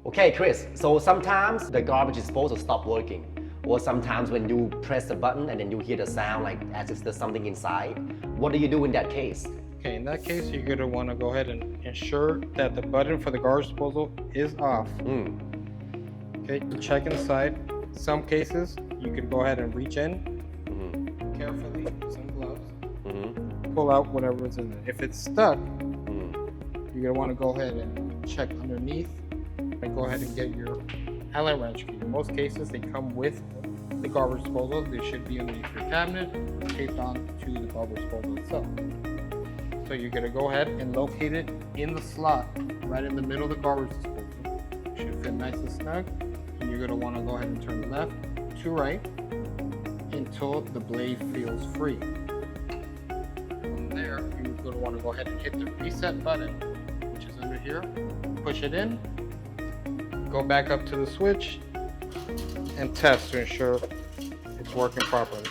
Okay, Chris, so sometimes the garbage disposal stop working, or sometimes when you press the button and then you hear the sound like as if there's something inside. What do you do in that case? Okay, in that case, you're going to want to go ahead and ensure that the button for the garbage disposal is off. Okay, check inside. Some cases, you can go ahead and reach in carefully, some gloves, pull out whatever is in there. If it's stuck, you're going to want to go ahead and check underneath and go ahead and get your Allen wrench key. In most cases, they come with the garbage disposal. They should be underneath your cabinet, taped on to the garbage disposal itself. So you're going to go ahead and locate it in the slot right in the middle of the garbage disposal. It should fit nice and snug. And you're going to want to go ahead and turn left to right until the blade feels free. From there, you're going to want to go ahead and hit the reset button, which is under here. Push it in. Go back up to the switch and test to ensure it's working properly.